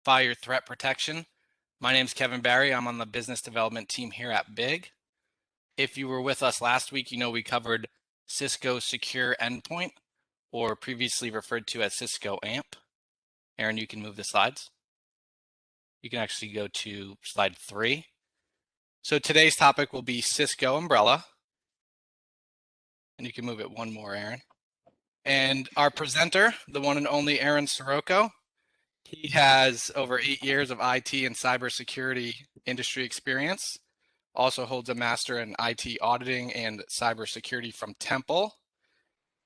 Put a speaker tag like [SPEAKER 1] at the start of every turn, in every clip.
[SPEAKER 1] Amplify your threat protection. My name is Kevin Barry. I'm on the business development team here at Big. If you were with us last week, you know we covered Cisco Secure Endpoint, or previously referred to as Cisco AMP. Aaron, you can move the slides. You can actually go to slide 3. So today's topic will be Cisco Umbrella. And you can move it one more, Aaron. And our presenter, the one and only Aaron Sirocco, he has over 8 years of IT and cybersecurity industry experience. Also holds a master in IT auditing and cybersecurity from Temple.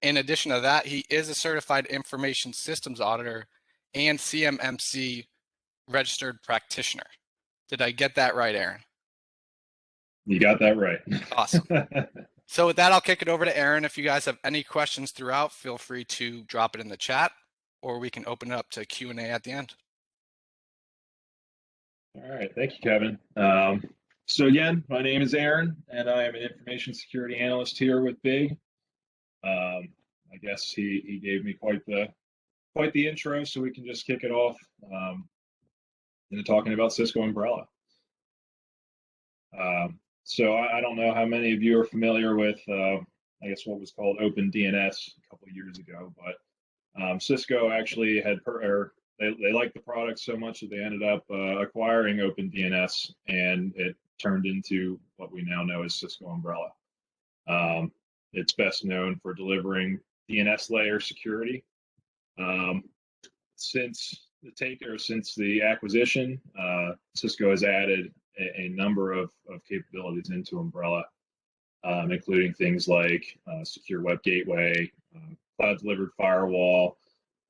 [SPEAKER 1] In addition to that, he is a certified information systems auditor and CMMC registered practitioner. Did I get that right, Aaron?
[SPEAKER 2] You got that right.
[SPEAKER 1] Awesome. So with that, I'll kick it over to Aaron. If you guys have any questions throughout, feel free to drop it in the chat, or we can open it up to Q&A at the end.
[SPEAKER 2] All right, thank you, Kevin. So again, my name is Aaron, and I am an information security analyst here with Big. I guess he gave me quite the intro, so we can just kick it off into talking about Cisco Umbrella. So I don't know how many of you are familiar with, I guess what was called OpenDNS a couple of years ago, but Cisco actually had, they liked the product so much that they ended up acquiring OpenDNS, and it turned into what we now know as Cisco Umbrella. It's best known for delivering DNS layer security. Since the acquisition, Cisco has added a number of capabilities into Umbrella, including things like secure web gateway, cloud delivered firewall,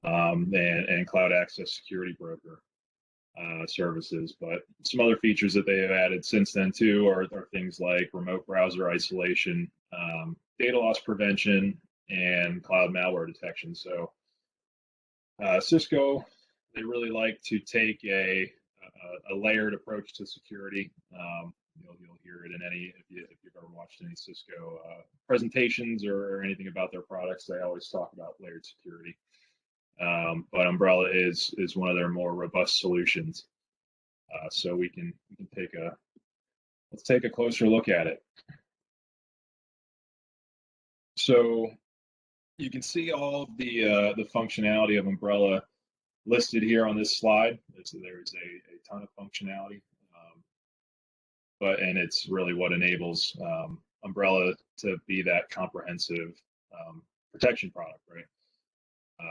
[SPEAKER 2] and cloud access security broker services. But some other features that they have added since then too are things like remote browser isolation, data loss prevention, and cloud malware detection. So Cisco, they really like to take a layered approach to security. You'll hear it in if you've ever watched any Cisco presentations or anything about their products. They always talk about layered security. But Umbrella is one of their more robust solutions. So let's take a closer look at it. So you can see all of the functionality of Umbrella listed here on this slide. There's a ton of functionality, and it's really what enables Umbrella to be that comprehensive protection product, right?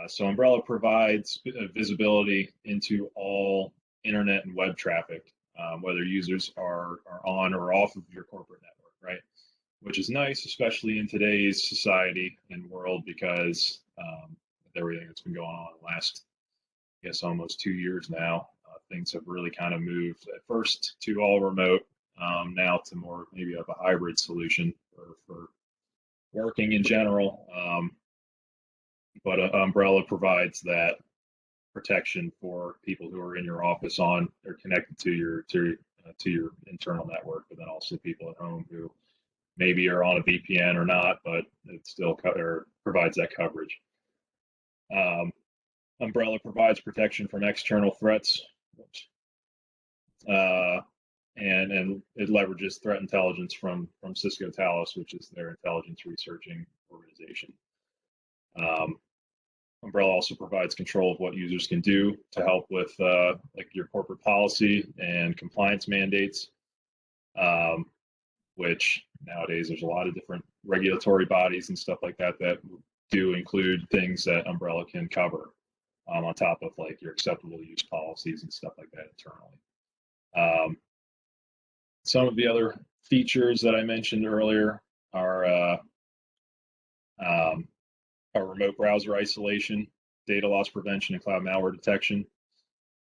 [SPEAKER 2] So Umbrella provides visibility into all internet and web traffic, whether users are on or off of your corporate network, right? Which is nice, especially in today's society and world, because with everything that's been going on in the last, I guess, almost 2 years now, things have really kind of moved at first to all remote, now to more maybe of a hybrid solution for working in general. But Umbrella provides that protection for people who are in your office or connected to your internal network, but then also people at home who maybe are on a VPN or not, but it still provides that coverage. Umbrella provides protection from external threats, and it leverages threat intelligence from Cisco Talos, which is their intelligence researching organization. Umbrella also provides control of what users can do to help with like your corporate policy and compliance mandates, which nowadays there's a lot of different regulatory bodies and stuff like that that do include things that Umbrella can cover, on top of like your acceptable use policies and stuff like that internally. Some of the other features that I mentioned earlier are remote browser isolation, data loss prevention, and cloud malware detection.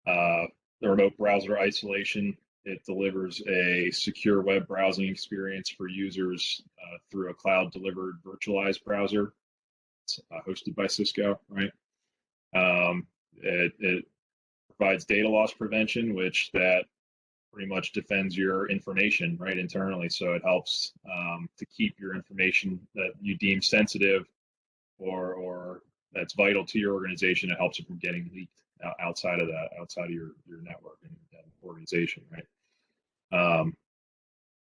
[SPEAKER 2] The remote browser isolation, it delivers a secure web browsing experience for users through a cloud-delivered virtualized browser. It's hosted by Cisco, right? It provides data loss prevention, which that pretty much defends your information, right, internally. So it helps to keep your information that you deem sensitive or that's vital to your organization. It helps it from getting leaked outside of that, outside of your network and organization, right?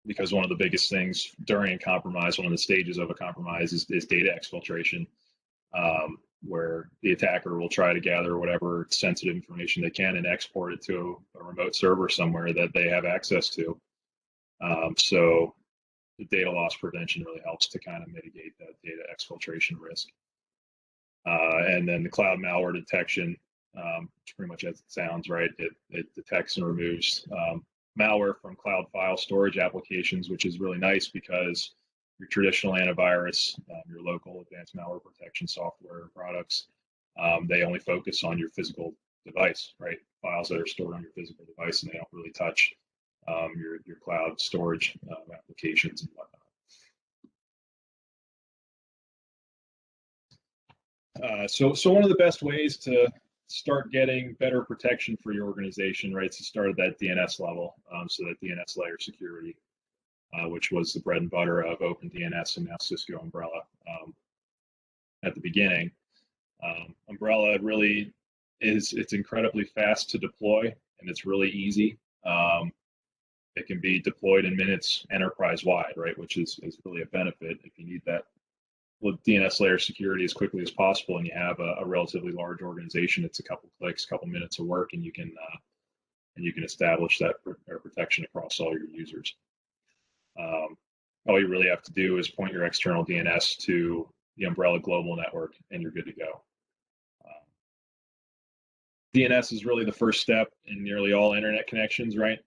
[SPEAKER 2] Because one of the biggest things during a compromise, one of the stages of a compromise is data exfiltration, where the attacker will try to gather whatever sensitive information they can and export it to a remote server somewhere that they have access to. So the data loss prevention really helps to kind of mitigate that data exfiltration risk. And then the cloud malware detection, which pretty much as it sounds, right? It detects and removes malware from cloud file storage applications, which is really nice because your traditional antivirus, your local advanced malware protection software products, they only focus on your physical device, right? Files that are stored on your physical device, and they don't really touch your cloud storage applications and whatnot. So one of the best ways to start getting better protection for your organization, right, is to start at that DNS level, so that DNS layer security, which was the bread and butter of OpenDNS and now Cisco Umbrella at the beginning. Umbrella really it's incredibly fast to deploy, and it's really easy. It can be deployed in minutes enterprise-wide, right, which is really a benefit if you need that DNS layer security as quickly as possible, and you have a relatively large organization. It's a couple clicks, couple minutes of work, and you can establish that protection across all your users. All you really have to do is point your external DNS to the Umbrella global network, and you're good to go. DNS is really the first step in nearly all internet connections, right?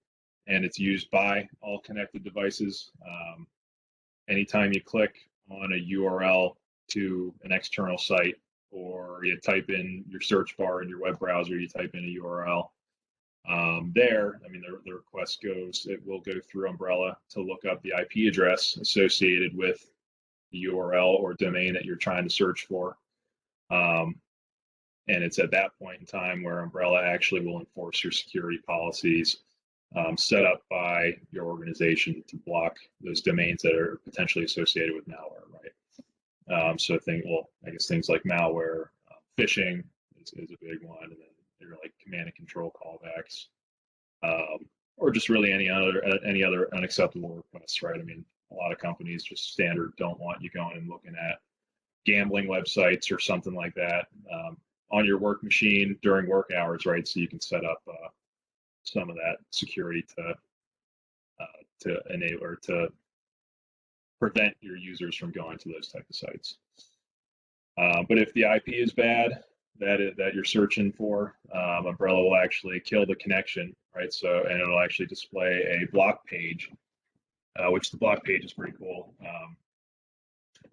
[SPEAKER 2] And it's used by all connected devices. Anytime you click on a URL to an external site, or you type in your search bar in your web browser, you type in a URL, the request it will go through Umbrella to look up the IP address associated with the URL or domain that you're trying to search for. And it's at that point in time where Umbrella actually will enforce your security policies set up by your organization to block those domains that are potentially associated with malware, right? So things like malware, phishing is a big one, and then there are like command and control callbacks, or just really any other unacceptable requests, right? I mean, a lot of companies just standard don't want you going and looking at gambling websites or something like that on your work machine during work hours, right? So you can set up some of that security to enable or to prevent your users from going to those type of sites. But if the IP is bad that you're searching for, Umbrella will actually kill the connection, right? And it'll actually display a block page, which the block page is pretty cool.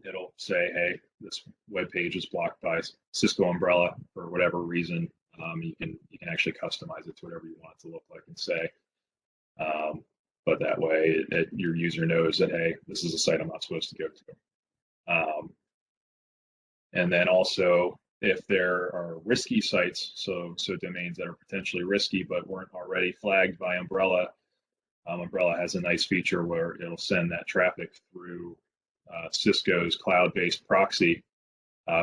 [SPEAKER 2] It'll say, hey, this web page is blocked by Cisco Umbrella for whatever reason. You can actually customize it to whatever you want it to look like and say. But that way, your user knows that, hey, this is a site I'm not supposed to go to. And then also, if there are risky sites, so domains that are potentially risky but weren't already flagged by Umbrella, Umbrella has a nice feature where it'll send that traffic through Cisco's cloud-based proxy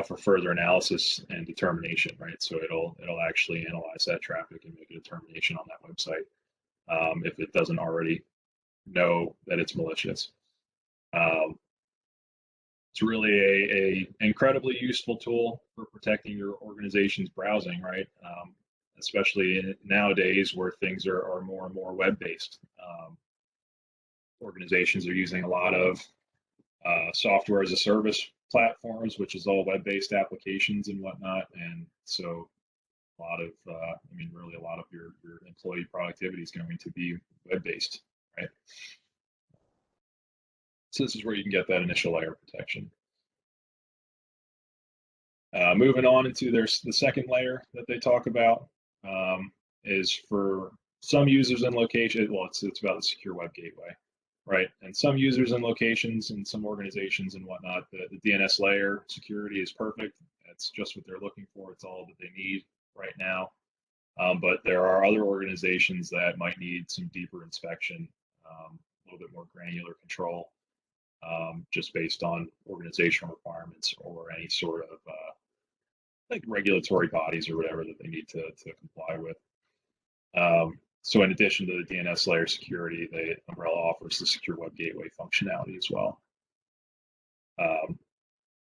[SPEAKER 2] for further analysis and determination, right? So it'll actually analyze that traffic and make a determination on that website if it doesn't already know that it's malicious. It's really a incredibly useful tool for protecting your organization's browsing, right? Especially nowadays where things are more and more web-based. Organizations are using a lot of software as a service platforms, which is all web-based applications and whatnot. And so a lot of your employee productivity is going to be web-based, right? So this is where you can get that initial layer of protection. Moving on into the second layer that they talk about is for some users and locations. Well, it's about the secure web gateway, right? And some users and locations and some organizations and whatnot, the DNS layer security is perfect. That's just what they're looking for. It's all that they need right now. But there are other organizations that might need some deeper inspection, a little bit more granular control, just based on organizational requirements or any sort of like regulatory bodies or whatever that they need to comply with. So in addition to the DNS layer security, the Umbrella offers the secure web gateway functionality as well.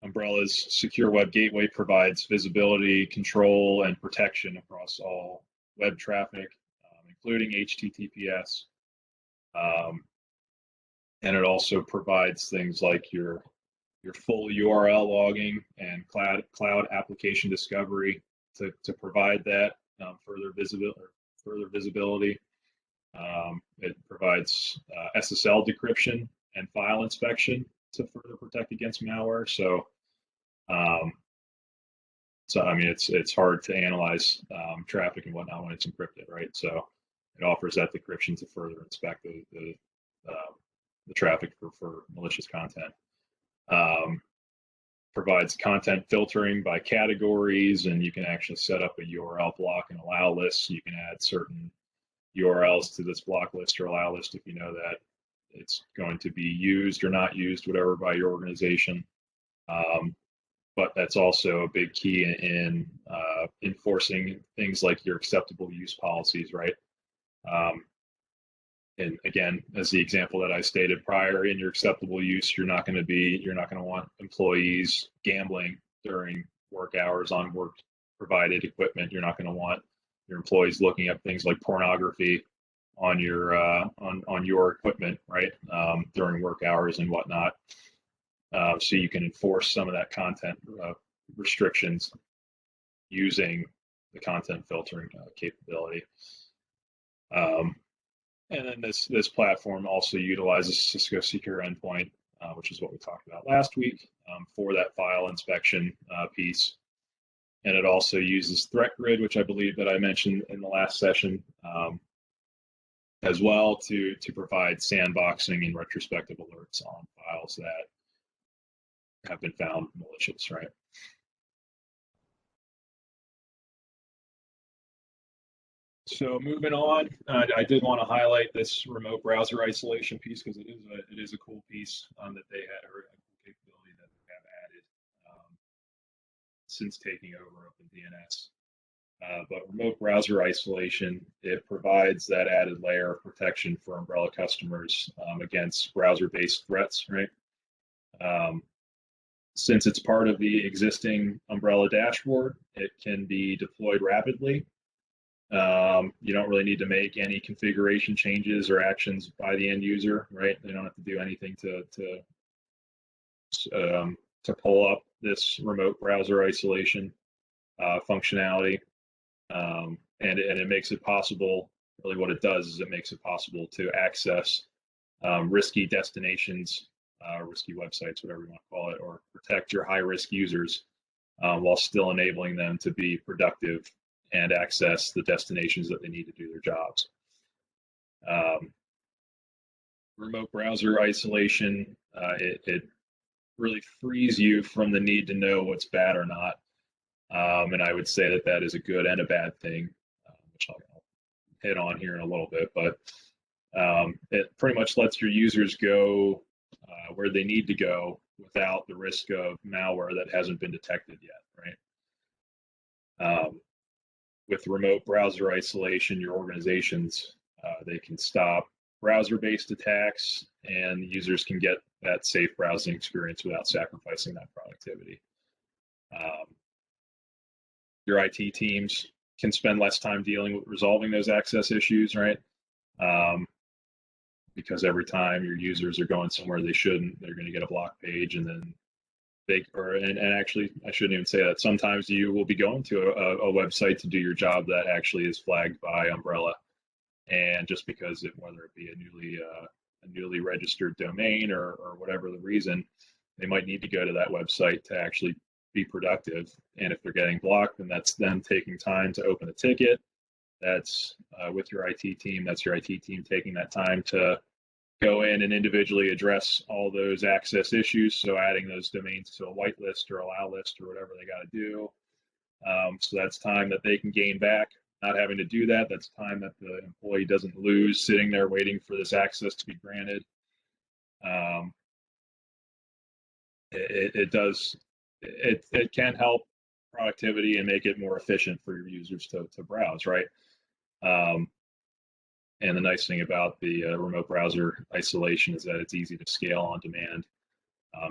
[SPEAKER 2] Umbrella's secure web gateway provides visibility, control, and protection across all web traffic, including HTTPS. And it also provides things like your full URL logging and cloud application discovery to provide that further visibility. It provides SSL decryption and file inspection to further protect against malware. So I mean, it's hard to analyze traffic and whatnot when it's encrypted, right? So it offers that decryption to further inspect the traffic for malicious content. Provides content filtering by categories, and you can actually set up a URL block and allow list. You can add certain URLs to this block list or allow list if you know that it's going to be used or not used, whatever, by your organization. But that's also a big key in enforcing things like your acceptable use policies, right? And again, as the example that I stated prior, in your acceptable use, you're not going to want employees gambling during work hours on work provided equipment. You're not going to want your employees looking up things like pornography on your on your equipment, right, during work hours and whatnot. So you can enforce some of that content restrictions using the content filtering capability. And then this platform also utilizes Cisco Secure Endpoint, which is what we talked about last week, for that file inspection piece. And it also uses Threat Grid, which I believe that I mentioned in the last session, as well to provide sandboxing and retrospective alerts on files that have been found malicious, right? So moving on, I did want to highlight this remote browser isolation piece because it is a cool piece that they had, or a cool capability that they have added since taking over OpenDNS. But remote browser isolation, it provides that added layer of protection for Umbrella customers against browser-based threats, right? Since it's part of the existing Umbrella dashboard, it can be deployed rapidly. You don't really need to make any configuration changes or actions by the end user, right? They don't have to do anything to pull up this remote browser isolation functionality, and it makes it possible. Really, what it does is it makes it possible to access risky destinations, risky websites, whatever you want to call it, or protect your high-risk users while still enabling them to be productive and access the destinations that they need to do their jobs. Remote browser isolation, it really frees you from the need to know what's bad or not. And I would say that that is a good and a bad thing, which I'll hit on here in a little bit. But it pretty much lets your users go where they need to go without the risk of malware that hasn't been detected yet, right? With remote browser isolation, your organizations, they can stop browser-based attacks, and users can get that safe browsing experience without sacrificing that productivity. Your IT teams can spend less time dealing with resolving those access issues, right? Because every time your users are going somewhere they shouldn't, they're going to get a block page, and then and actually, I shouldn't even say that. Sometimes you will be going to a website to do your job that actually is flagged by Umbrella, and just because whether it be a newly registered domain or whatever the reason, they might need to go to that website to actually be productive. And if they're getting blocked, then that's them taking time to open a ticket. That's with your IT team. That's your IT team taking that time to go in and individually address all those access issues. So adding those domains to a whitelist or allow list or whatever they got to do. So that's time that they can gain back, not having to do that. That's time that the employee doesn't lose sitting there waiting for this access to be granted. It can help productivity and make it more efficient for your users to browse, right? And the nice thing about the remote browser isolation is that it's easy to scale on demand.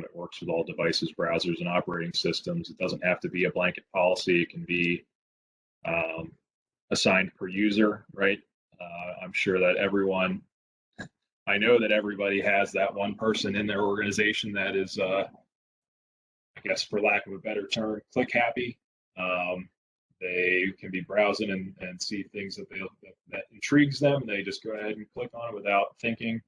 [SPEAKER 2] It works with all devices, browsers, and operating systems. It doesn't have to be a blanket policy. It can be assigned per user, right? I'm sure that I know that everybody has that one person in their organization that is, I guess, for lack of a better term, click happy. They can be browsing and see things that intrigues them. They just go ahead and click on it without thinking.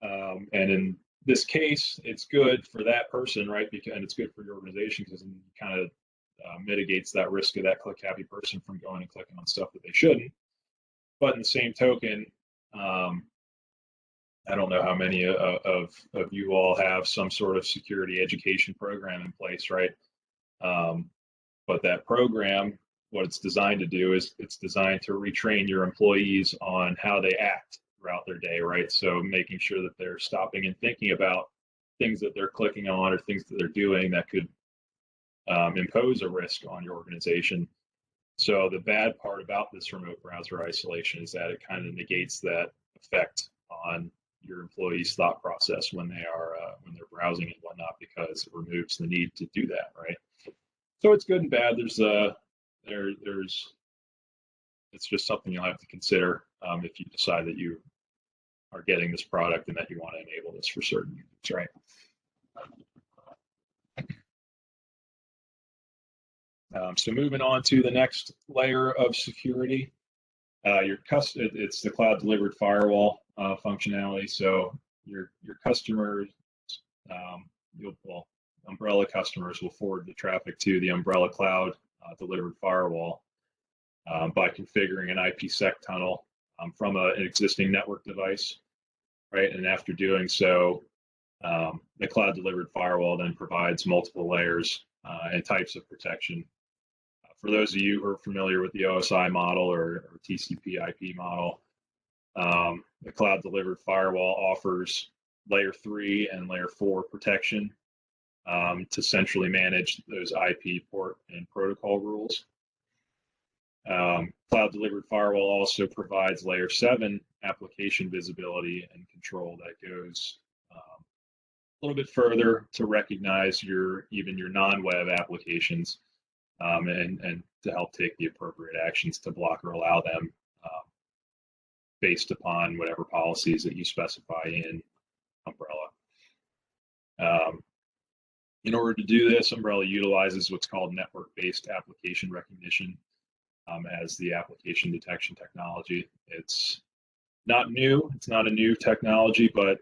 [SPEAKER 2] And in this case, it's good for that person, right? And it's good for your organization because it kind of mitigates that risk of that click happy person from going and clicking on stuff that they shouldn't. But in the same token, I don't know how many of you all have some sort of security education program in place, right? But that program, what it's designed to do is it's designed to retrain your employees on how they act throughout their day, right? So making sure that they're stopping and thinking about things that they're clicking on or things that they're doing that could impose a risk on your organization. So the bad part about this remote browser isolation is that it kind of negates that effect on your employees' thought process when they're browsing and whatnot, because it removes the need to do that, right? So it's good and bad. It's just something you'll have to consider if you decide that you are getting this product and that you want to enable this for certain users, right? So moving on to the next layer of security, it's the cloud delivered firewall functionality. So your customers, Umbrella customers will forward the traffic to the Umbrella cloud delivered firewall by configuring an IPsec tunnel from an existing network device, right? And after doing so, the cloud delivered firewall then provides multiple layers and types of protection. For those of you who are familiar with the OSI model or TCP/IP model, the cloud delivered firewall offers layer 3 and layer 4 protection to centrally manage those IP port and protocol rules. Cloud delivered firewall also provides layer 7 application visibility and control that goes a little bit further to recognize even your non-web applications and to help take the appropriate actions to block or allow them based upon whatever policies that you specify in Umbrella. In order to do this, Umbrella utilizes what's called network-based application recognition as the application detection technology. It's not new. It's not a new technology, but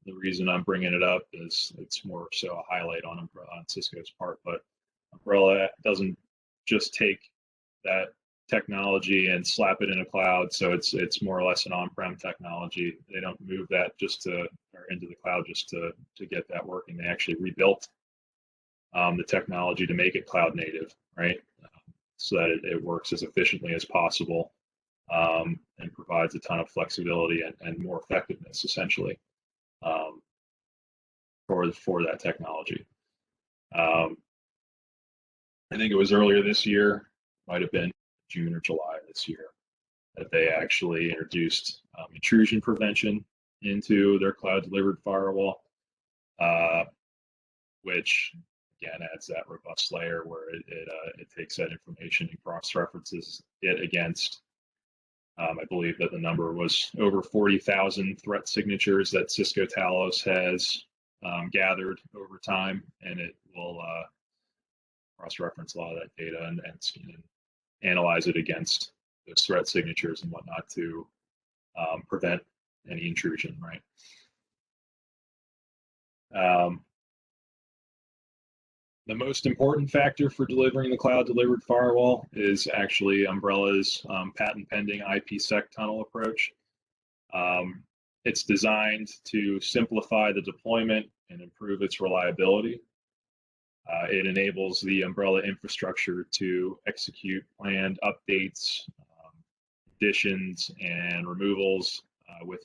[SPEAKER 2] the reason I'm bringing it up is it's more so a highlight on Cisco's part. But Umbrella doesn't just take that technology and slap it in a cloud, so it's more or less an on-prem technology. They don't move that into the cloud just to get that working. They actually rebuilt the technology to make it cloud native, right? So that it works as efficiently as possible and provides a ton of flexibility and more effectiveness, essentially, for that technology. I think it was earlier this year, might have been June or July this year, that they actually introduced intrusion prevention into their cloud delivered firewall, which again adds that robust layer where it takes that information and cross-references it against, I believe that the number was over 40,000 threat signatures that Cisco Talos has gathered over time, and it will cross-reference a lot of that data and analyze it against those threat signatures and whatnot to prevent any intrusion, right? The most important factor for delivering the cloud-delivered firewall is actually Umbrella's patent-pending IPsec tunnel approach. It's designed to simplify the deployment and improve its reliability. It enables the Umbrella infrastructure to execute planned updates, additions, and removals with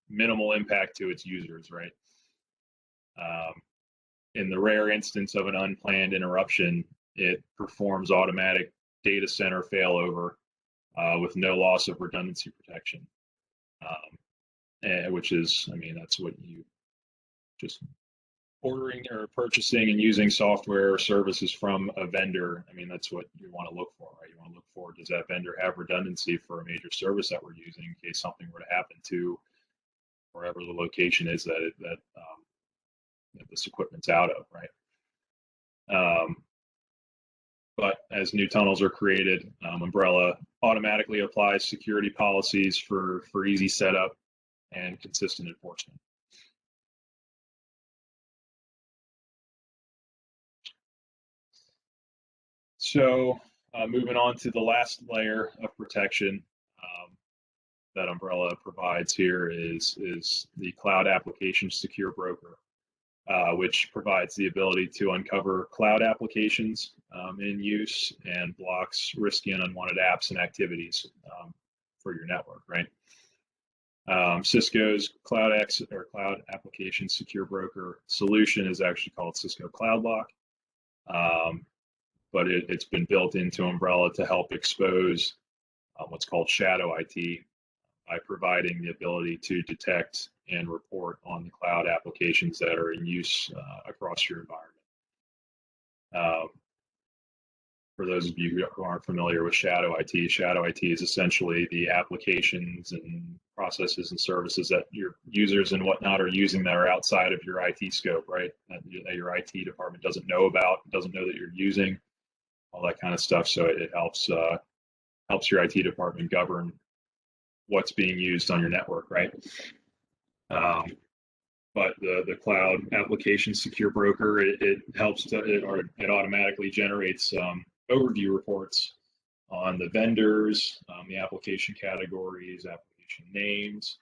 [SPEAKER 2] minimal impact to its users, right? in the rare instance of an unplanned interruption, it performs automatic data center failover with no loss of redundancy protection, which is, I mean, that's what you just ordering or purchasing and using software or services from a vendor. I mean, that's what you want to look for, right? You want to look for, does that vendor have redundancy for a major service that we're using in case something were to happen to wherever the location is that this equipment's out of, right? But as new tunnels are created, Umbrella automatically applies security policies for easy setup and consistent enforcement. So moving on to the last layer of protection that Umbrella provides here is the Cloud Application Secure Broker, which provides the ability to uncover cloud applications in use and blocks risky and unwanted apps and activities for your network, right? Cisco's Cloud Application Secure Broker solution is actually called Cisco Cloud Lock, but it's been built into Umbrella to help expose what's called shadow IT by providing the ability to detect and report on the cloud applications that are in use across your environment. For those of you who aren't familiar with shadow IT is essentially the applications and processes and services that your users and whatnot are using that are outside of your IT scope, right? That your IT department doesn't know about, doesn't know that you're using, all that kind of stuff. So it helps your IT department govern what's being used on your network, right? But the Cloud Application Secure Broker, it automatically generates overview reports on the vendors, the application categories, application names,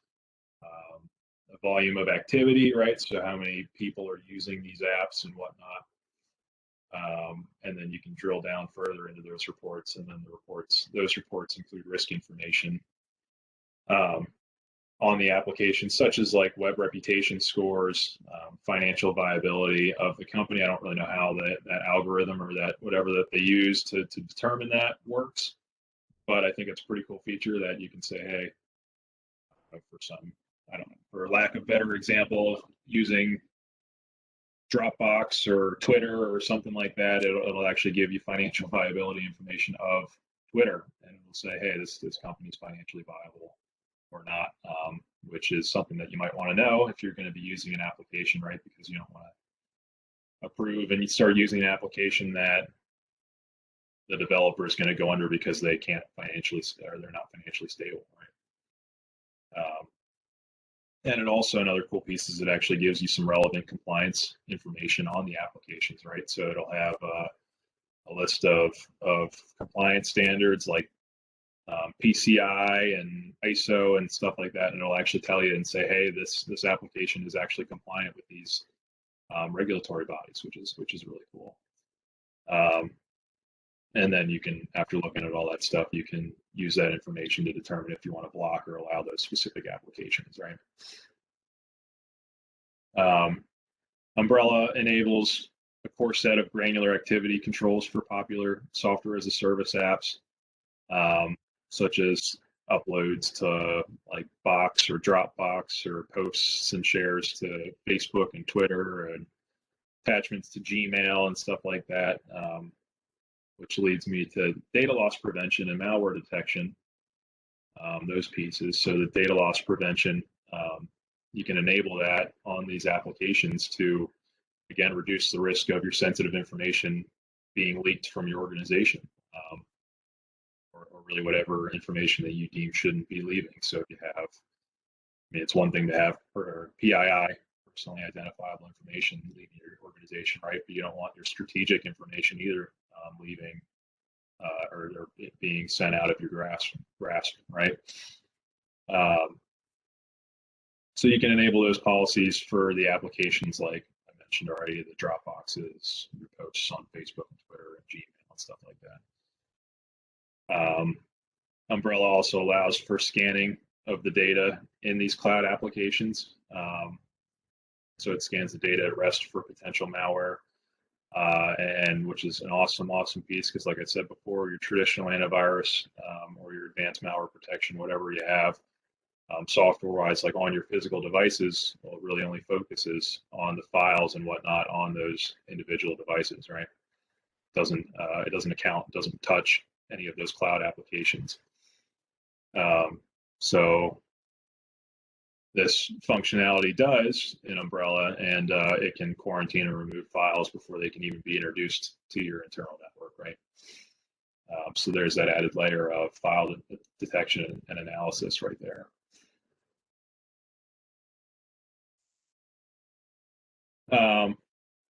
[SPEAKER 2] the volume of activity, right? So how many people are using these apps and whatnot. And then you can drill down further into those reports, and then those reports include risk information on the application, such as like web reputation scores, financial viability of the company. I don't really know how that algorithm or that whatever that they use to determine that works, but I think it's a pretty cool feature that you can say, hey, for some, I don't know, for lack of better example, using Dropbox or Twitter or something like that, it'll actually give you financial viability information of Twitter, and it'll say, hey, this company's financially viable or not, which is something that you might want to know if you're going to be using an application, right? Because you don't want to approve and you start using an application that the developer is going to go under because they can't financially, or they're not financially stable, right? And it also, another cool piece is it actually gives you some relevant compliance information on the applications, right? So it'll have a list of compliance standards like PCI and ISO and stuff like that, and it'll actually tell you and say, hey, this application is actually compliant with these regulatory bodies, which is really cool. And then you can, after looking at all that stuff, you can use that information to determine if you want to block or allow those specific applications, right? Umbrella enables a core set of granular activity controls for popular software as a service apps, such as uploads to like Box or Dropbox, or posts and shares to Facebook and Twitter, and attachments to Gmail and stuff like that, which leads me to data loss prevention and malware detection, those pieces. So the data loss prevention, you can enable that on these applications to, again, reduce the risk of your sensitive information being leaked from your organization, or really whatever information that you deem shouldn't be leaving. So if you have, I mean, it's one thing to have PII, personally identifiable information, leaving your organization, right? But you don't want your strategic information either leaving or it being sent out of your grasp, right? So you can enable those policies for the applications like I mentioned already, the Dropboxes, your posts on Facebook and Twitter and Gmail and stuff like that. Umbrella also allows for scanning of the data in these cloud applications. So it scans the data at rest for potential malware, and which is an awesome piece, because like I said before, your traditional antivirus or your advanced malware protection, whatever you have, software-wise, like on your physical devices, well, it really only focuses on the files and whatnot on those individual devices, right? It doesn't touch any of those cloud applications. So this functionality does in Umbrella, and it can quarantine and remove files before they can even be introduced to your internal network, right? So there's that added layer of file detection and analysis right there.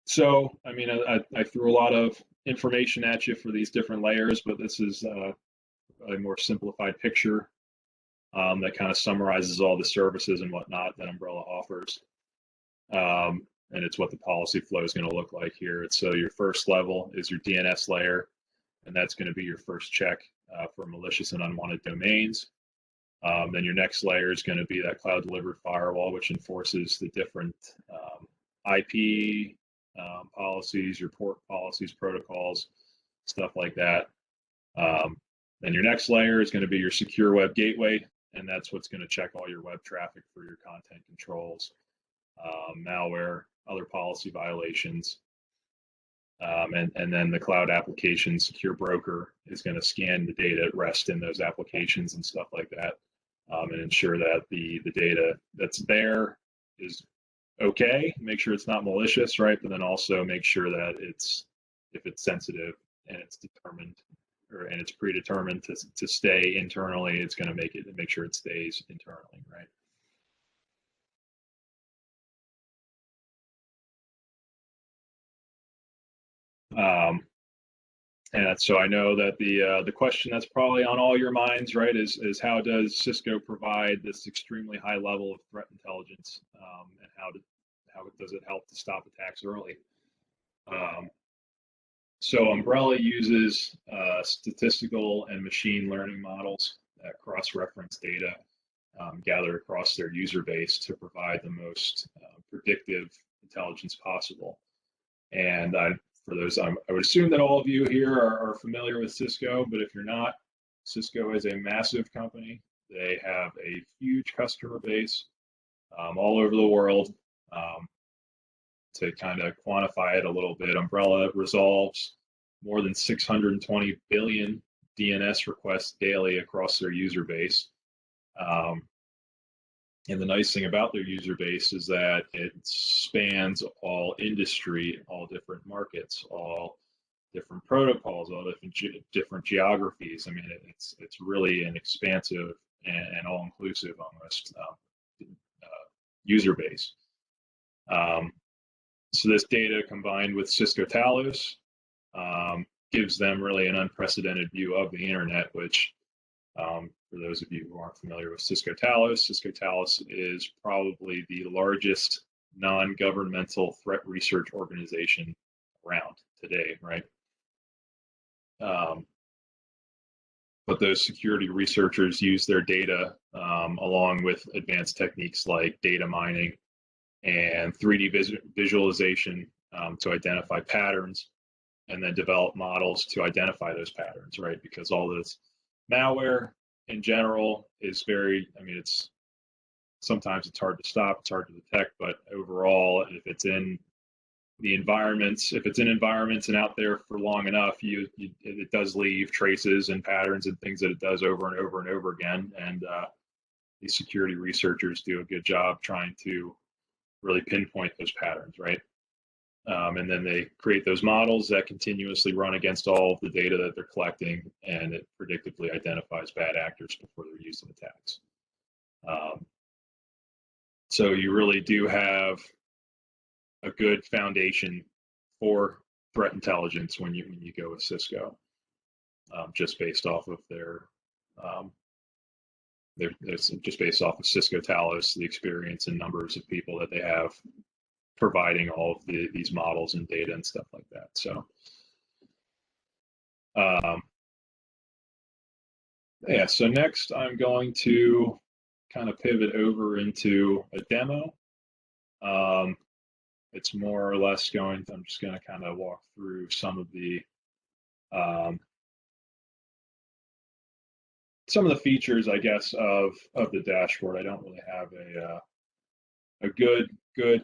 [SPEAKER 2] So, I mean, I threw a lot of information at you for these different layers, but this is a more simplified picture that kind of summarizes all the services and whatnot that Umbrella offers. And it's what the policy flow is going to look like here. So your first level is your DNS layer, and that's going to be your first check for malicious and unwanted domains. Then your next layer is going to be that cloud delivered firewall, which enforces the different IP policies, your port policies, protocols, stuff like that. Then your next layer is going to be your secure web gateway, and that's what's going to check all your web traffic for your content controls, malware, other policy violations. And then the cloud application secure broker is going to scan the data at rest in those applications and stuff like that, and ensure that the data that's there is okay, make sure it's not malicious, right? But then also make sure that if it's sensitive and it's determined and it's predetermined to stay internally, it's going to make sure it stays internally, right? And so I know that the question that's probably on all your minds, right, is how does Cisco provide this extremely high level of threat intelligence, and how does it help to stop attacks early? So Umbrella uses statistical and machine learning models that cross-reference data gathered across their user base to provide the most predictive intelligence possible. And for those, I would assume that all of you here are familiar with Cisco, but if you're not, Cisco is a massive company. They have a huge customer base all over the world. To kind of quantify it a little bit, Umbrella resolves more than 620 billion DNS requests daily across their user base. And the nice thing about their user base is that it spans all industry, all different markets, all different protocols, all different geographies. I mean, it's really an expansive and all-inclusive almost user base. So this data combined with Cisco Talos gives them really an unprecedented view of the internet, which for those of you who aren't familiar with Cisco Talos is probably the largest non-governmental threat research organization around today, right? But those security researchers use their data along with advanced techniques like data mining and 3D visualization to identify patterns, and then develop models to identify those patterns, right? Because all this malware in general is sometimes it's hard to stop, it's hard to detect, but overall, if it's in environments and out there for long enough, it does leave traces and patterns and things that it does over and over and over again. And these security researchers do a good job trying to really pinpoint those patterns, right? And then they create those models that continuously run against all of the data that they're collecting, and it predictably identifies bad actors before they're used in attacks. So you really do have a good foundation for threat intelligence when you go with Cisco, just based off of just based off of Cisco Talos, the experience and numbers of people that they have providing all of these models and data and stuff like that. So, yeah, so next I'm going to kind of pivot over into a demo. it's more or less going, I'm just going to kind of walk through some of the features, I guess, of the dashboard. I don't really have a good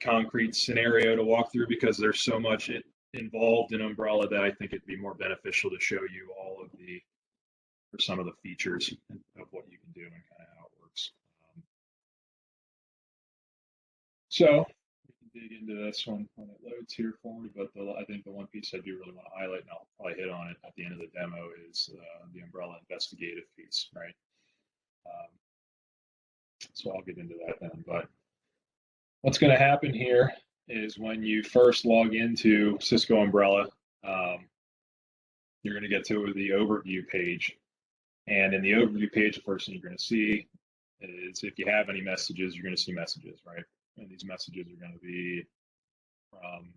[SPEAKER 2] concrete scenario to walk through because there's so much involved in Umbrella that I think it'd be more beneficial to show you all of or some of the features of what you can do and kind of how it works. So we can dig into this one when it loads here for me, but I think the one piece I do really want to highlight, and I'll probably hit on it at the end of the demo, is the Umbrella investigative piece, right? So I'll get into that then. But what's going to happen here is when you first log into Cisco Umbrella, you're going to get to the overview page. And in the overview page, the first thing you're going to see is if you have any messages, you're going to see messages, right? And these messages are going to be from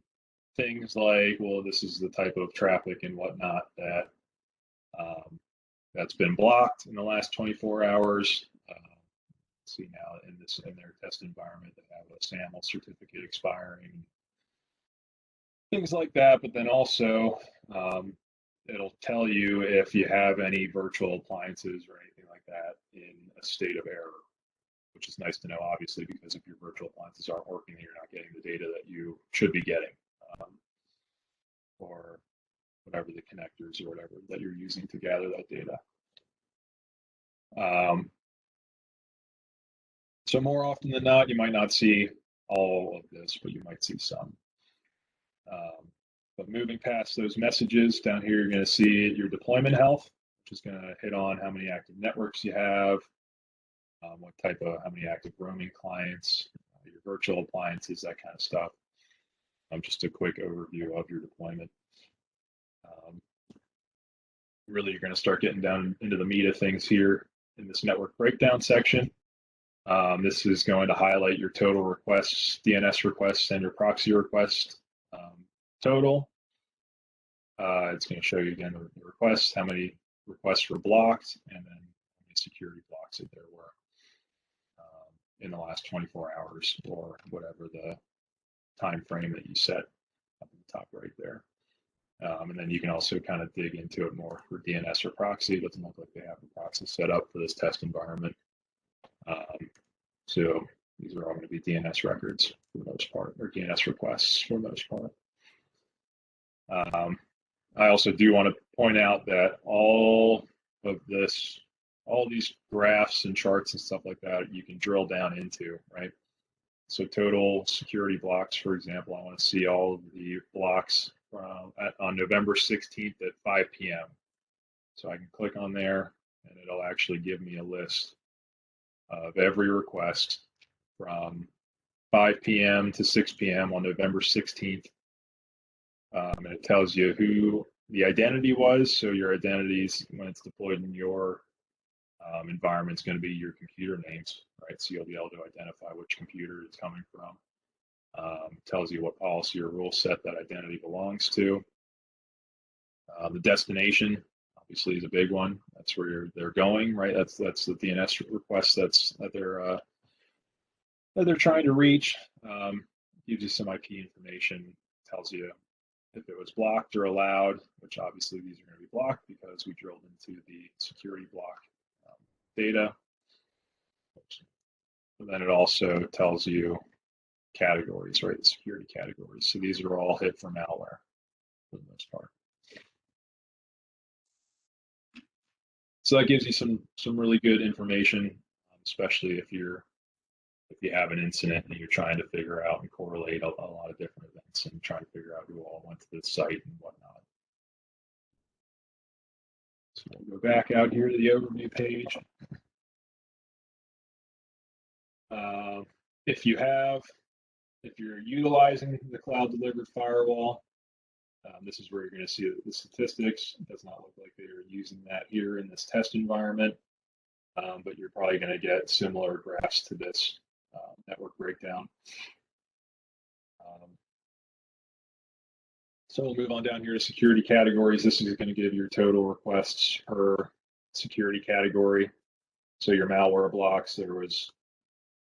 [SPEAKER 2] things like, well, this is the type of traffic and whatnot that's been blocked in the last 24 hours. See now in their test environment, they have a SAML certificate expiring, things like that. But then also, it'll tell you if you have any virtual appliances or anything like that in a state of error, which is nice to know, obviously, because if your virtual appliances aren't working, you're not getting the data that you should be getting, or whatever the connectors or whatever that you're using to gather that data. So more often than not, you might not see all of this, but you might see some. But moving past those messages, down here you're going to see your deployment health, which is going to hit on how many active networks you have, how many active roaming clients, your virtual appliances, that kind of stuff. Just a quick overview of your deployment. Really, you're going to start getting down into the meat of things here in this network breakdown section. This is going to highlight your total requests, DNS requests, and your proxy requests total. It's going to show you again the requests, how many requests were blocked, and then how many security blocks that there were in the last 24 hours, or whatever the time frame that you set up in the top right there. And then you can also kind of dig into it more for DNS or proxy. It doesn't look like they have a proxy set up for this test environment. So these are all going to be DNS records for the most part, or DNS requests for the most part. I also do want to point out that all these graphs and charts and stuff like that, you can drill down into, right? So total security blocks, for example, I want to see all of the blocks on November 16th at 5 p.m. So I can click on there and it'll actually give me a list of every request from 5 p.m. to 6 p.m. on November 16th. And it tells you who the identity was. So your identities, when it's deployed in your environment, is going to be your computer names, right? So you'll be able to identify which computer it's coming from. Tells you what policy or rule set that identity belongs to. The destination, obviously, is a big one. That's where they're going, right? That's the DNS request that they're trying to reach. Gives you some IP information. Tells you if it was blocked or allowed, which obviously these are going to be blocked because we drilled into the security block data. And then it also tells you categories, right? The security categories. So these are all hit for malware for the most part. So that gives you some really good information, especially if you have an incident and you're trying to figure out and correlate a lot of different events and trying to figure out who all went to the site and whatnot. So we'll go back out here to the overview page. If you're utilizing the cloud delivered firewall, this is where you're going to see the statistics. It does not look like they are using that here in this test environment, but you're probably going to get similar graphs to this network breakdown. So we'll move on down here to security categories. This is going to give your total requests per security category. So your malware blocks, there was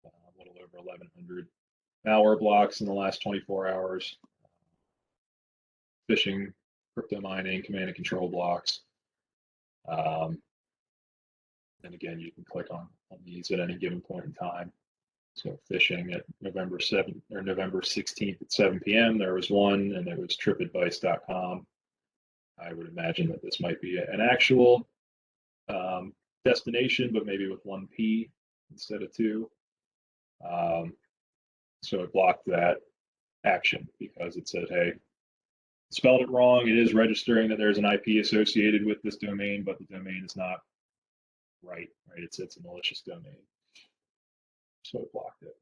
[SPEAKER 2] a little over 1,100 malware blocks in the last 24 hours, phishing, crypto mining, command and control blocks. And again, you can click on these at any given point in time. So phishing at November 7th or November 16th at 7 p.m. There was one, and it was tripadvice.com. I would imagine that this might be an actual destination, but maybe with one P instead of two. So it blocked that action because it said, hey, spelled it wrong. It is registering that there's an IP associated with this domain, but the domain is not right? It's a malicious domain. So it blocked it.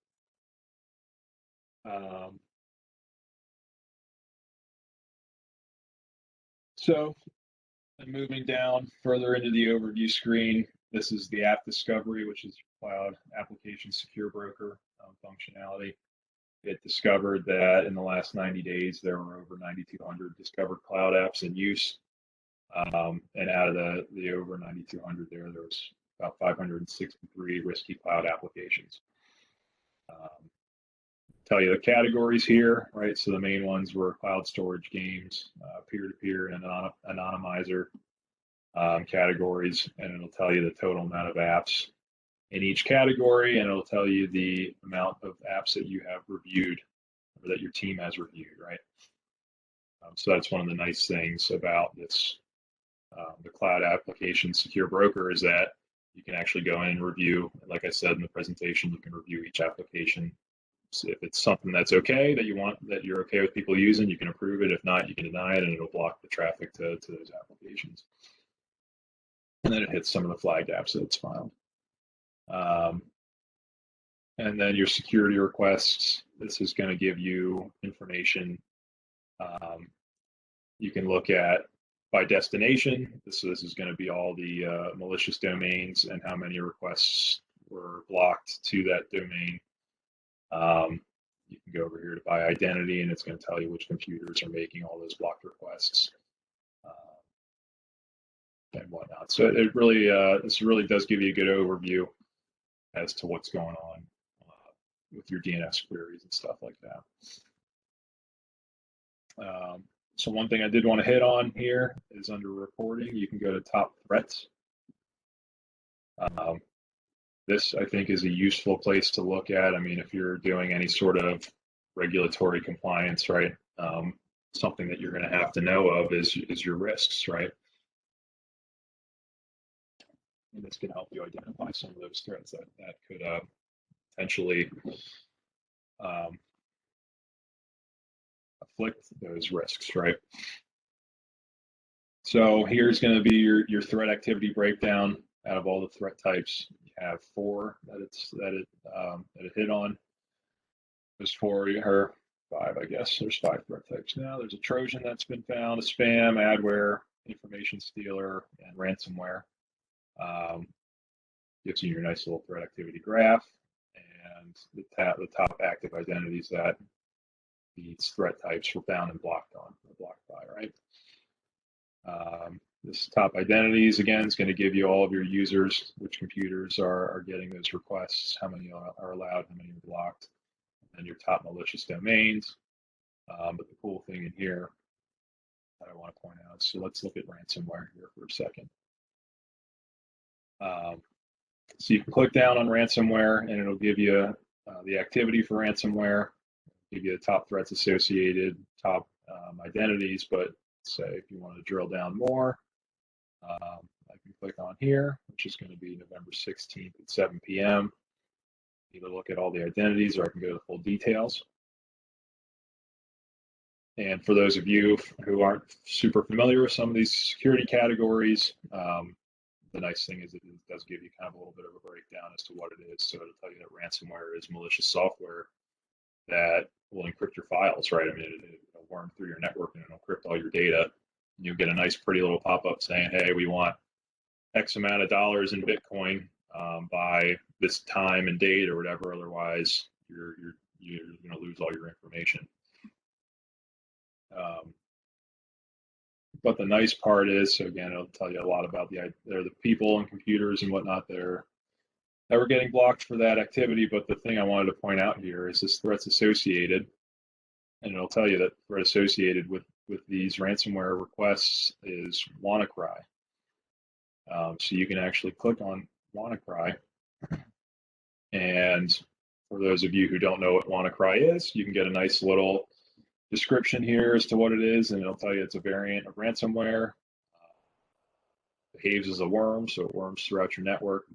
[SPEAKER 2] So moving down further into the overview screen, this is the app discovery, which is cloud application secure broker functionality. It discovered that in the last 90 days, there were over 9,200 discovered cloud apps in use. And out of the over 9,200 there was about 563 risky cloud applications. Tell you the categories here, right? So the main ones were cloud storage, games, peer-to-peer, and anonymizer categories, and it'll tell you the total amount of apps in each category, and it'll tell you the amount of apps that you have reviewed or that your team has reviewed, right? So that's one of the nice things about this, the cloud application secure broker, is that you can actually go in and review. Like I said in the presentation, you can review each application. So if it's something that's okay, that you want, that you're okay with people using, you can approve it. If not, you can deny it, and it'll block the traffic to those applications. And then it hits some of the flagged apps that it's found. And then your security requests, this is going to give you information. You can look at by destination. This is going to be all the malicious domains and how many requests were blocked to that domain. You can go over here to by identity, and it's going to tell you which computers are making all those blocked requests and whatnot. So it really, this really does give you a good overview as to what's going on with your DNS queries and stuff like that. So one thing I did want to hit on here is under reporting, you can go to top threats. This, I think, is a useful place to look at. I mean, if you're doing any sort of regulatory compliance, right? Something that you're going to have to know of is your risks, right? And this can help you identify some of those threats that could potentially afflict those risks, right? So here's going to be your threat activity breakdown. Out of all the threat types, you have 4 that it hit on. There's 4 or 5, I guess. There's 5 threat types now. There's a Trojan that's been found, a spam, adware, information stealer, and ransomware. Gives you your nice little threat activity graph and the top active identities that these threat types were found and blocked by, right? This top identities, again, is going to give you all of your users, which computers are getting those requests, how many are allowed, how many are blocked, and your top malicious domains. But the cool thing in here that I want to point out, so let's look at ransomware here for a second. So you can click down on ransomware, and it'll give you the activity for ransomware, give you the top threats associated, top identities, but say if you want to drill down more, I can click on here, which is going to be November 16th at 7 p.m. Either look at all the identities, or I can go to the full details. And for those of you who aren't super familiar with some of these security categories, the nice thing is it does give you kind of a little bit of a breakdown as to what it is. So it'll tell you that ransomware is malicious software that will encrypt your files, right? I mean, it'll worm through your network and it'll encrypt all your data. And you'll get a nice, pretty little pop-up saying, hey, we want X amount of dollars in Bitcoin by this time and date or whatever. Otherwise, you're going to lose all your information. But the nice part is, so again, it'll tell you a lot about the people and computers and whatnot that are that we're getting blocked for that activity. But the thing I wanted to point out here is this threat's associated, and it'll tell you that threat associated with these ransomware requests is WannaCry. So you can actually click on WannaCry, and for those of you who don't know what WannaCry is, you can get a nice little description here as to what it is, and it'll tell you it's a variant of ransomware. Behaves as a worm, so it worms throughout your network.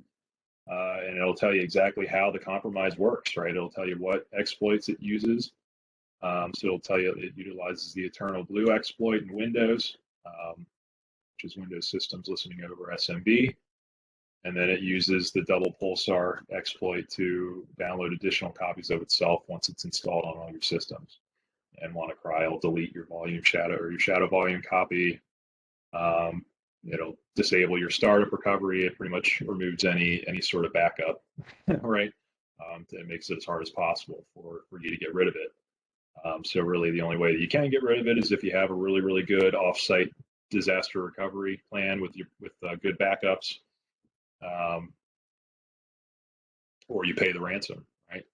[SPEAKER 2] And it'll tell you exactly how the compromise works, right? It'll tell you what exploits it uses. So it'll tell you it utilizes the Eternal Blue exploit in Windows, which is Windows systems listening over SMB. And then it uses the double pulsar exploit to download additional copies of itself once it's installed on all your systems. And WannaCry will delete your volume shadow or your shadow volume copy. It'll disable your startup recovery. It pretty much removes any sort of backup, right? It makes it as hard as possible for you to get rid of it. So really the only way that you can get rid of it is if you have a really, really good offsite disaster recovery plan with good backups, or you pay the ransom, right?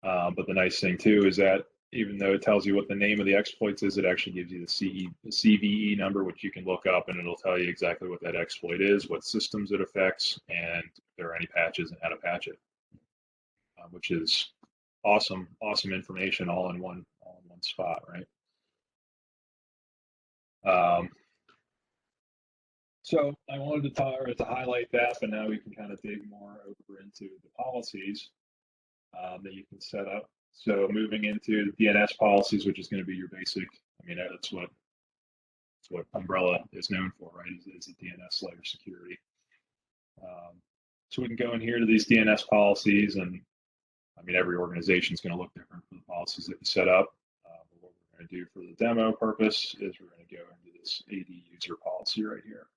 [SPEAKER 2] But the nice thing too is that even though it tells you what the name of the exploits is, it actually gives you the CVE number, which you can look up, and it'll tell you exactly what that exploit is, what systems it affects, and if there are any patches and how to patch it, which is awesome information all in one spot, right? So I wanted to highlight that, but now we can kind of dig more over into the policies that you can set up. So moving into DNS policies, which is going to be your basic, I mean, that's what Umbrella is known for, right? Is the DNS layer security. So we can go in here to these DNS policies, and I mean, every organization is going to look different for the policies that you set up. But what we're going to do for the demo purpose is we're going to go into this AD user policy right here.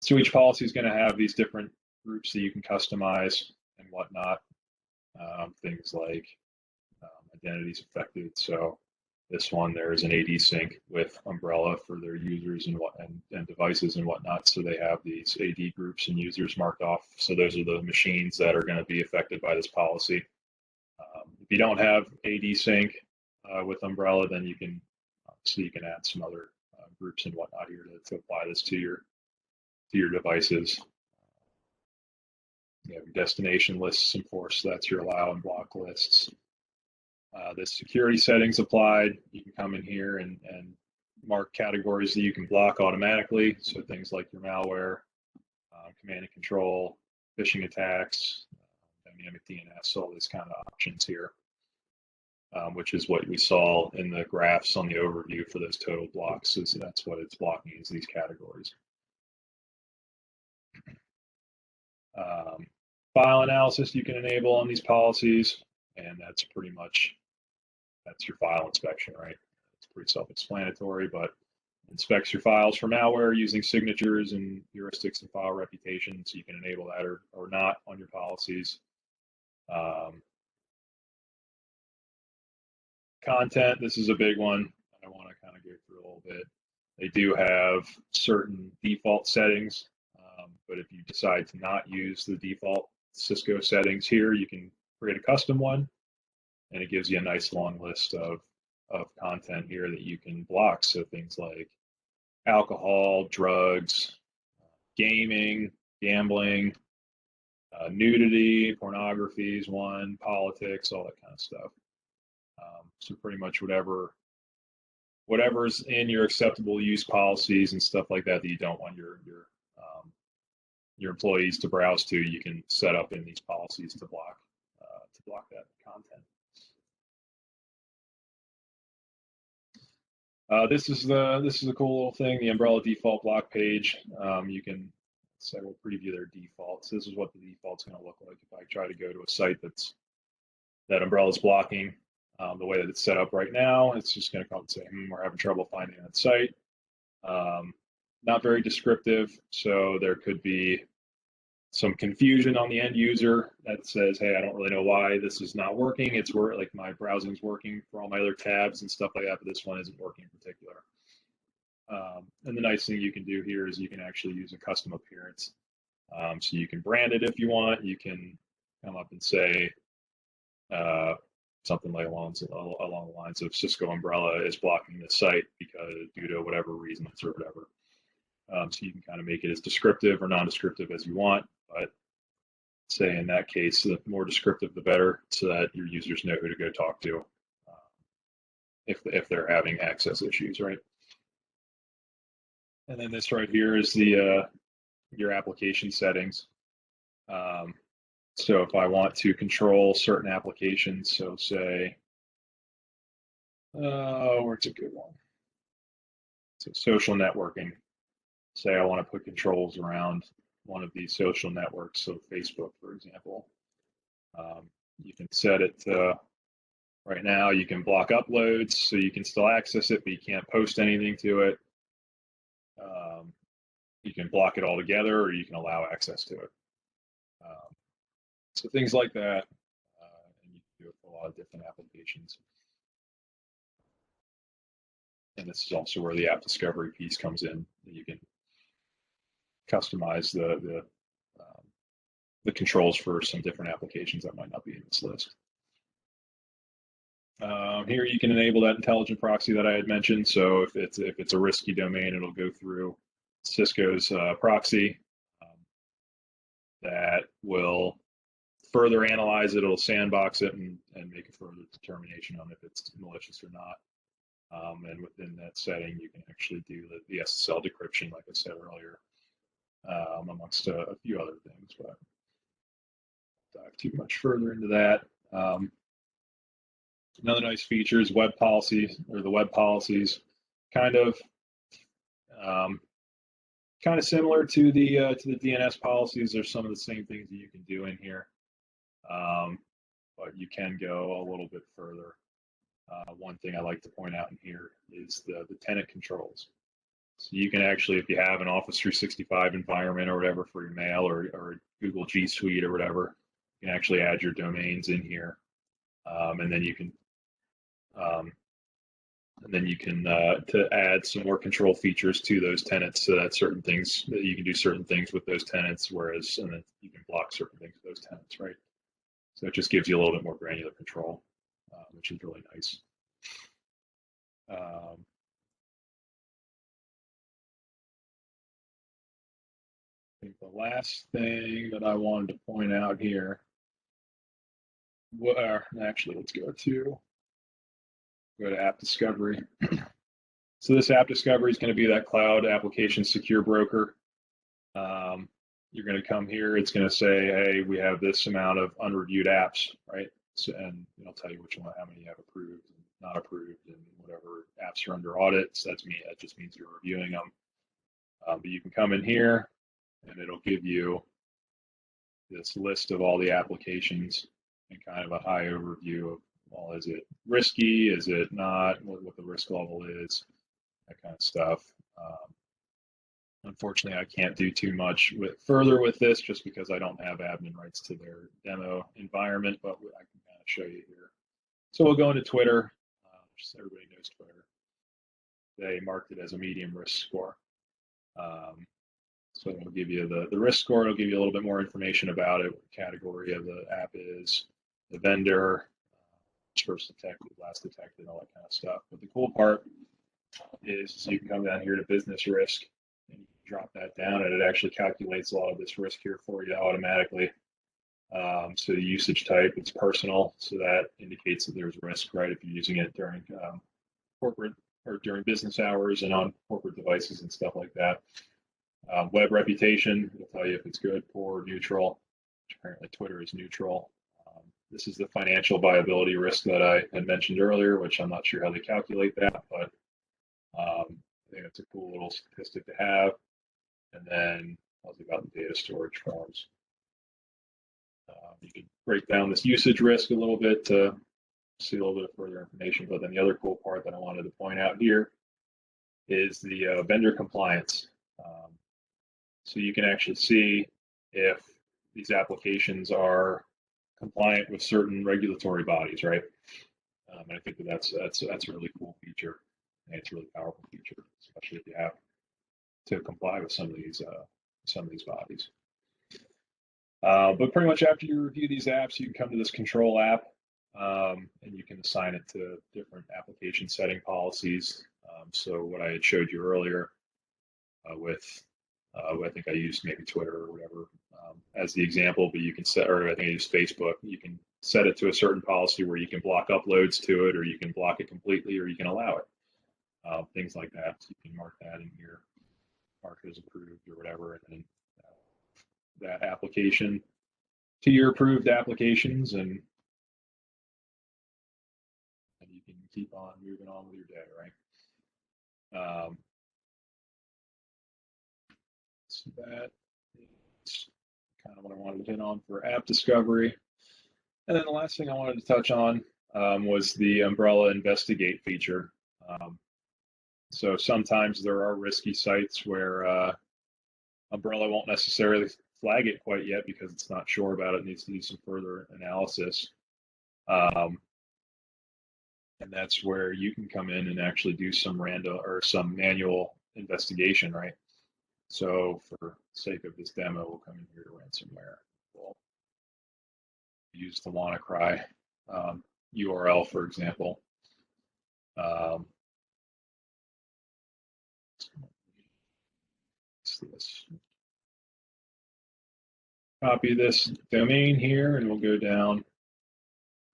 [SPEAKER 2] So each policy is going to have these different groups that you can customize and whatnot. Things like identities affected. So this one, there is an AD sync with Umbrella for their users and devices and whatnot. So they have these AD groups and users marked off. So those are the machines that are going to be affected by this policy. If you don't have AD sync with Umbrella, then you can add some other groups and whatnot here to apply this to your devices. You have your destination lists enforced, so that's your allow and block lists. The security settings applied, you can come in here and mark categories that you can block automatically. So things like your malware, command and control, phishing attacks, dynamic DNS, all these kind of options here, which is what we saw in the graphs on the overview for those total blocks. So that's what it's blocking, is these categories. File analysis you can enable on these policies, and that's your file inspection, right? It's pretty self-explanatory, but inspects your files for malware using signatures and heuristics and file reputation, so you can enable that or not on your policies. Content, this is a big one. I want to kind of go through a little bit. They do have certain default settings, but if you decide to not use the default Cisco settings here, you can create a custom one, and it gives you a nice long list of content here that you can block. So things like alcohol, drugs, gaming, gambling, nudity, pornography is one, politics, all that kind of stuff. So pretty much whatever's in your acceptable use policies and stuff like that you don't want your employees to browse to, you can set up in these policies to block that content. This is a cool little thing, the Umbrella default block page. You can say we'll preview their defaults. This is what the default's going to look like if I try to go to a site that Umbrella's blocking. The way that it's set up right now, it's just going to come and say, we're having trouble finding that site. Not very descriptive, so there could be some confusion on the end user that says, hey, I don't really know why this is not working. It's like my browsing's working for all my other tabs and stuff like that, but this one isn't working in particular. And the nice thing you can do here is you can actually use a custom appearance So you can brand it if you want. You can come up and say something like along the lines of Cisco Umbrella is blocking the site because due to whatever reasons or whatever. So you can kind of make it as descriptive or non-descriptive as you want, but say in that case, the more descriptive the better, so that your users know who to go talk to if they're having access issues, right? And then this right here is the your application settings. So if I want to control certain applications, so say, where's a good one? So social networking. Say I want to put controls around one of these social networks, so Facebook, for example. You can set it to, right now, you can block uploads, so you can still access it, but you can't post anything to it. You can block it altogether, or you can allow access to it. So things like that, and you can do it for a lot of different applications. And this is also where the app discovery piece comes in. You can customize the controls for some different applications that might not be in this list. Here you can enable that intelligent proxy that I had mentioned. So if it's a risky domain, it'll go through Cisco's proxy that will further analyze it. It'll sandbox it and make a further determination on if it's malicious or not. And within that setting, you can actually do the SSL decryption, like I said earlier, amongst a few other things, but I won't dive too much further into that. Another nice feature is web policies, or the web policies, kind of similar to the DNS policies. There's some of the same things that you can do in here, but you can go a little bit further. One thing I like to point out in here is the tenant controls. So you can actually, if you have an Office 365 environment or whatever for your mail, or Google G Suite or whatever, you can actually add your domains in here, and then you can to add some more control features to those tenants, so that certain things, that you can do certain things with those tenants, and then you can block certain things with those tenants, right? So it just gives you a little bit more granular control, which is really nice. I think the last thing that I wanted to point out here, actually, let's go to app discovery. So this app discovery is going to be that cloud application secure broker. You're going to come here. It's going to say, hey, we have this amount of unreviewed apps, right? So, and it'll tell you which one, how many you have approved and not approved, and whatever apps are under audit. So that just means you're reviewing them. But you can come in here, and it'll give you this list of all the applications and kind of a high overview of, well, is it risky? Is it not? What the risk level is? That kind of stuff. Unfortunately, I can't do too much further with this, just because I don't have admin rights to their demo environment, but I can kind of show you here. So we'll go into Twitter. Just so everybody knows Twitter. They marked it as a medium risk score. So it'll give you the risk score. It'll give you a little bit more information about it, what the category of the app is, the vendor, first detected, last detected, all that kind of stuff. But the cool part is you can come down here to business risk, and you can drop that down, and it actually calculates a lot of this risk here for you automatically. So the usage type, it's personal, so that indicates that there's risk, right? If you're using it during corporate or during business hours and on corporate devices and stuff like that. Web reputation, it'll tell you if it's good, poor, neutral. Apparently Twitter is neutral. This is the financial viability risk that I had mentioned earlier, which I'm not sure how they calculate that, but I think it's a cool little statistic to have. And then I'll talk about the data storage forms. You can break down this usage risk a little bit to see a little bit of further information. But then the other cool part that I wanted to point out here is the vendor compliance. So you can actually see if these applications are compliant with certain regulatory bodies, right? And I think that's a really cool feature, and it's a really powerful feature, especially if you have to comply with some of these bodies. But pretty much after you review these apps, you can come to this control app, and you can assign it to different application setting policies. So what I had showed you earlier I think I used maybe Twitter or whatever as the example, but you can set, or I think I used Facebook. You can set it to a certain policy where you can block uploads to it, or you can block it completely, or you can allow it. Things like that. So you can mark that in here, mark it as approved or whatever, and then that application to your approved applications, and you can keep on moving on with your day, right? So that is kind of what I wanted to hit on for app discovery. And then the last thing I wanted to touch on was the Umbrella Investigate feature. So sometimes there are risky sites where Umbrella won't necessarily flag it quite yet because it's not sure about it, needs to do some further analysis. And that's where you can come in and actually do some random or some manual investigation, right? So for sake of this demo, we'll come in here to ransomware. We'll use the WannaCry URL, for example. Let's copy this domain here, and we'll go down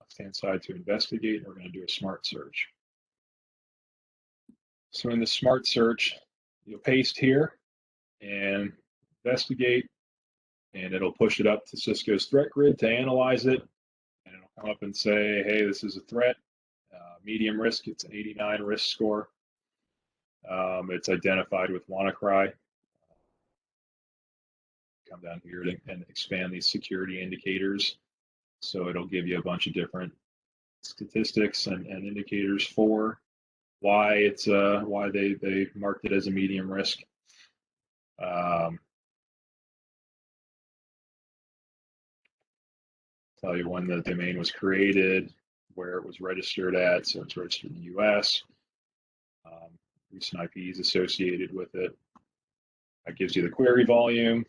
[SPEAKER 2] left-hand side to investigate, and we're going to do a smart search. So in the smart search, you'll paste here and investigate, and it'll push it up to Cisco's threat grid to analyze it, and it'll come up and say, hey, this is a threat, medium risk, it's an 89 risk score. It's identified with WannaCry. Come down here and expand these security indicators. So it'll give you a bunch of different statistics and indicators for why it's why they marked it as a medium risk. Tell you when the domain was created, where it was registered at. So it's registered in the US. Recent IPs associated with it. That gives you the query volume.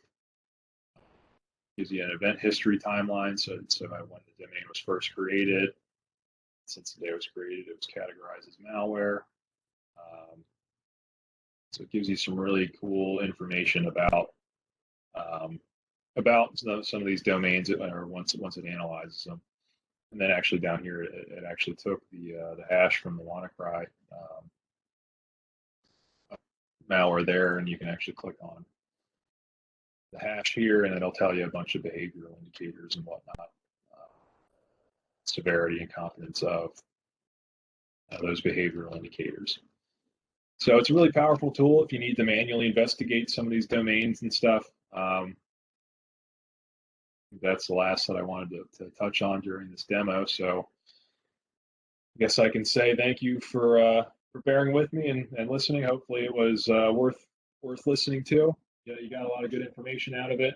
[SPEAKER 2] Gives you an event history timeline. So when the domain was first created, since the day it was created, it was categorized as malware. So it gives you some really cool information about some of these domains, or once it analyzes them. And then actually down here, it actually took the hash from the WannaCry malware there, and you can actually click on the hash here, and it'll tell you a bunch of behavioral indicators and whatnot, severity and confidence of those behavioral indicators. So it's a really powerful tool if you need to manually investigate some of these domains and stuff. That's the last that I wanted to touch on during this demo. So I guess I can say thank you for bearing with me and listening. Hopefully it was worth listening to. Yeah, you got a lot of good information out of it,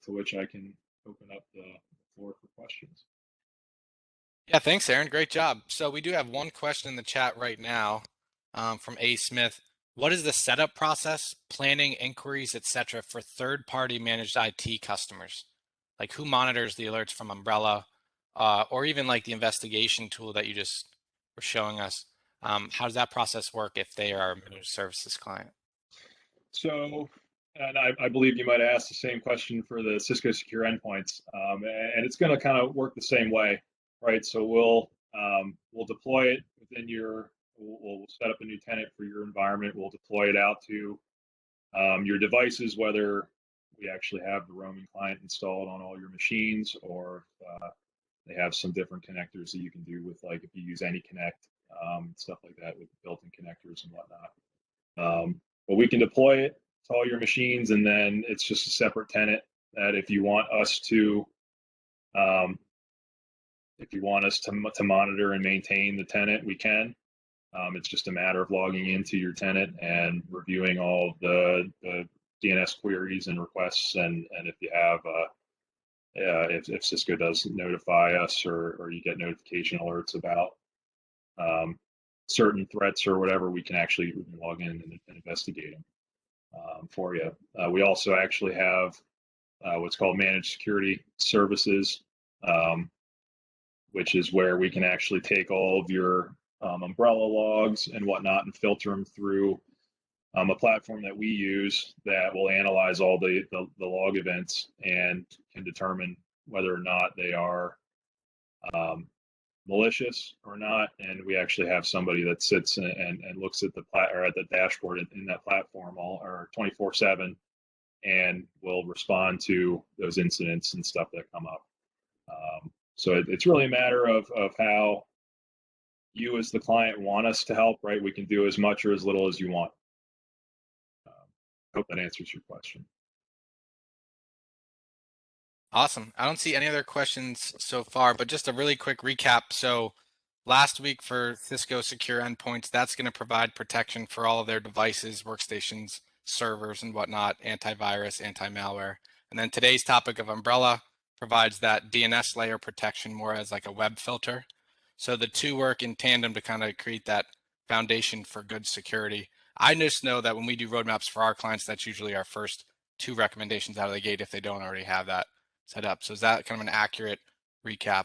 [SPEAKER 2] to which I can open up the floor for questions.
[SPEAKER 1] Yeah, thanks, Aaron. Great job. So we do have one question in the chat right now from A. Smith. What is the setup process, planning, inquiries, etc., for third-party managed IT customers? Like who monitors the alerts from Umbrella, or even like the investigation tool that you just were showing us? How does that process work if they are a managed services client?
[SPEAKER 2] So, and I believe you might ask the same question for the Cisco Secure Endpoints, and it's going to kind of work the same way, right? So we'll deploy it within your. We'll set up a new tenant for your environment. We'll deploy it out to your devices, whether we actually have the roaming client installed on all your machines, or they have some different connectors that you can do with, like if you use AnyConnect, stuff like that with built-in connectors and whatnot. But we can deploy it to all your machines, and then it's just a separate tenant that if you want us to monitor and maintain the tenant, we can. It's just a matter of logging into your tenant and reviewing all the DNS queries and requests, and if you have if Cisco does notify us, or you get notification alerts about certain threats or whatever, we can log in and investigate them for you. We also actually have what's called managed security services, which is where we can actually take all of your umbrella logs and whatnot and filter them through a platform that we use that will analyze all the log events and can determine whether or not they are malicious or not. And we actually have somebody that sits and looks at the at the dashboard in that platform all or 24/7 and will respond to those incidents and stuff that come up. So it's really a matter of how you as the client want us to help, right? We can do as much or as little as you want. Hope that answers your question.
[SPEAKER 1] Awesome. I don't see any other questions so far, but just a really quick recap. So last week for Cisco Secure Endpoints, that's going to provide protection for all of their devices, workstations, servers, and whatnot, antivirus, anti-malware. And then today's topic of Umbrella provides that DNS layer protection more as like a web filter. So the two work in tandem to kind of create that foundation for good security. I just know that when we do roadmaps for our clients, that's usually our first two recommendations out of the gate if they don't already have that set up. So is that kind of an accurate recap?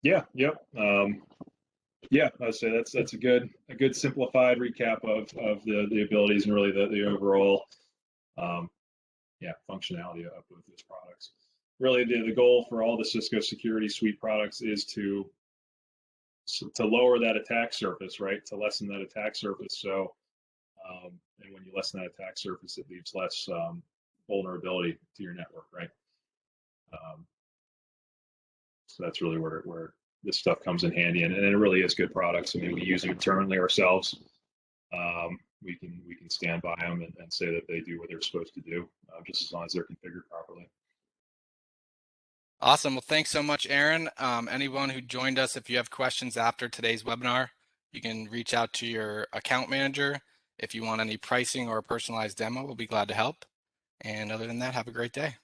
[SPEAKER 2] Yeah. Yep. Yeah, I'd say that's a good simplified recap of the abilities and really the overall functionality of those products. Really, the goal for all the Cisco Security Suite products is to lower that attack surface, right? To lessen that attack surface. So, and when you lessen that attack surface, it leaves less vulnerability to your network, right? So that's really where this stuff comes in handy, and it really is good products. I mean, we use them internally ourselves. We can stand by them and say that they do what they're supposed to do, just as long as they're configured properly.
[SPEAKER 1] Awesome. Well, thanks so much, Aaron. Anyone who joined us, if you have questions after today's webinar, you can reach out to your account manager. If you want any pricing or a personalized demo, we'll be glad to help. And other than that, have a great day.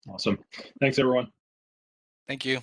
[SPEAKER 2] Awesome. Thanks, everyone.
[SPEAKER 1] Thank you.